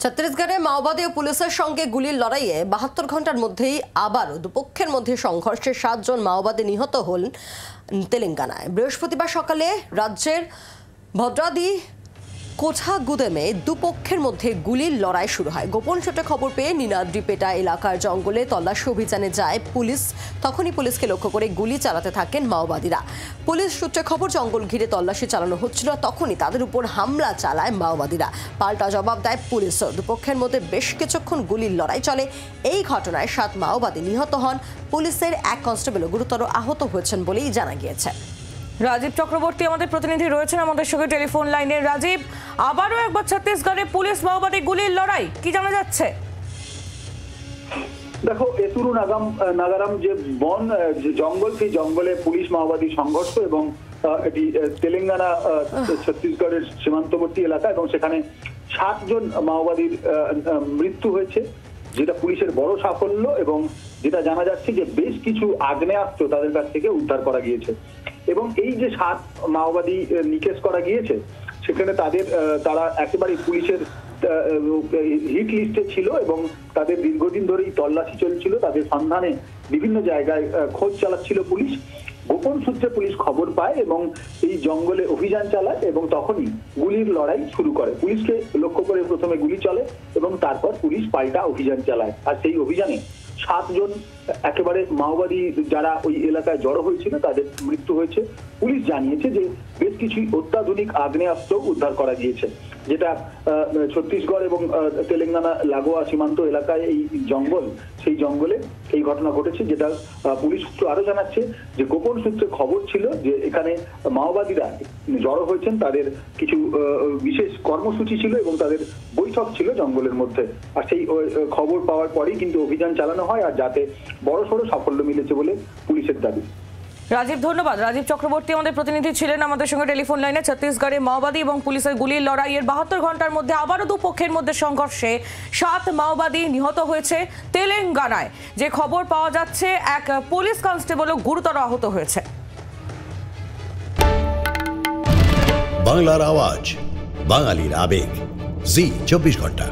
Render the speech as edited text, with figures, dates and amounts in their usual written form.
ছত্তিশগড়ে মাওবাদী ও পুলিশের সঙ্গে গুলির লড়াইয়ে ৭২ ঘন্টার মধ্যেই আবারও দুপক্ষের মধ্যে সংঘর্ষে ৭ জন মাওবাদী নিহত হলেন তেলেঙ্গানায়। বৃহস্পতিবার সকালে রাজ্যের ভদ্রাদি কোঠাগুদেমে দুপক্ষের মধ্যে গুলির লড়াই শুরু হয়। গোপন সূত্রে খবর পেয়ে নিনাদ্রিপেটা এলাকার জঙ্গলে তল্লাশি অভিযানে যায় পুলিশ। তখনই পুলিশকে লক্ষ্য করে গুলি চালাতে থাকেন মাওবাদীরা। পুলিশ সূত্রে খবর, জঙ্গল ঘিরে তল্লাশি চালানো হচ্ছিল, তখনই তাদের উপর হামলা চালায় মাওবাদীরা। পাল্টা জবাব দেয় পুলিশও। দুপক্ষের মধ্যে বেশ কিছুক্ষণ গুলির লড়াই চলে। এই ঘটনায় ৭ মাওবাদী নিহত হন। পুলিশের এক কনস্টেবলও গুরুতর আহত হয়েছেন বলেই জানা গিয়েছে। রাজীব চক্রবর্তী আমাদের প্রতিনিধি রয়েছেন আমাদের সঙ্গে টেলিফোন লাইনে। রাজীব, আবারও একবার ছত্তিশগড়ে পুলিশ মাওবাদী গুলির লড়াই, কি জানা যাচ্ছে? দেখো, এতুরু নাগারাম যে বন জঙ্গল, সেই জঙ্গলে পুলিশ মাওবাদী সংঘর্ষ এবং এটি তেলেঙ্গানা ছত্তিশগড়ের সীমান্তবর্তী এলাকা এবং সেখানে ৭ জন মাওবাদীর মৃত্যু হয়েছে, যেটা পুলিশের বড় সাফল্য। এবং যেটা জানা যাচ্ছে যে বেশ কিছু আগ্নেয়াস্ত্র তাদের কাছ থেকে উদ্ধার করা গিয়েছে এবং এই যে ৭ মাওবাদী নিকেশ করা গিয়েছে সেখানে তারা একেবারে পুলিশের হিট লিস্টে ছিল এবং তাদের দীর্ঘদিন ধরেই তল্লাশি চলছিল। তাদের সন্ধানে বিভিন্ন জায়গায় খোঁজ চালাচ্ছিল পুলিশ। গোপন সূত্রে পুলিশ খবর পায় এবং এই জঙ্গলে অভিযান চালায় এবং তখনই গুলির লড়াই শুরু করে। পুলিশকে লক্ষ্য করে প্রথমে গুলি চলে এবং তারপর পুলিশ পাল্টা অভিযান চালায়। আর সেই অভিযানে ৭ জন একেবারে মাওবাদী যারা ওই এলাকায় জড়ো হয়েছিল তাদের মৃত্যু হয়েছে। পুলিশ জানিয়েছে যে বেশ কিছু অত্যাধুনিক আগ্নেয়াস্ত্র উদ্ধার করা গিয়েছে, যেটা ছত্তিশগড় এবং তেলেঙ্গানা লাগোয়া সীমান্ত এলাকায় এই জঙ্গল, সেই জঙ্গলে এই ঘটনা ঘটেছে। যেটা পুলিশ সূত্র আরো জানাচ্ছে যে গোপন সূত্রে খবর ছিল যে এখানে মাওবাদীরা জড়ো হয়েছেন, তাদের কিছু বিশেষ কর্মসূচি ছিল এবং তাদের বৈঠক ছিল জঙ্গলের মধ্যে। আর সেই খবর পাওয়ার পরেই কিন্তু অভিযান চালানো হয়, আর যাতে বড়সড় সাফল্য মিলেছে বলে পুলিশের দাবি। রাজীব, ধন্যবাদ। রাজীব চক্রবর্তী আমাদের প্রতিনিধি ছিলেন আমাদের সঙ্গে টেলিফোন লাইনে। ছত্তিশগড়ে মাওবাদী এবং পুলিশের গুলির লড়াইয়ের ৭২ ঘন্টার মধ্যে আবারও দুপক্ষের মধ্যে সংঘর্ষে ৭ মাওবাদী নিহত হয়েছে তেলেঙ্গানায়। যে খবর পাওয়া যাচ্ছে, এক পুলিশ কনস্টেবলও গুরুতর আহত হয়েছে। বাংলার আওয়াজ, বাঙালির আবেগ, জি ২৪ ঘন্টা।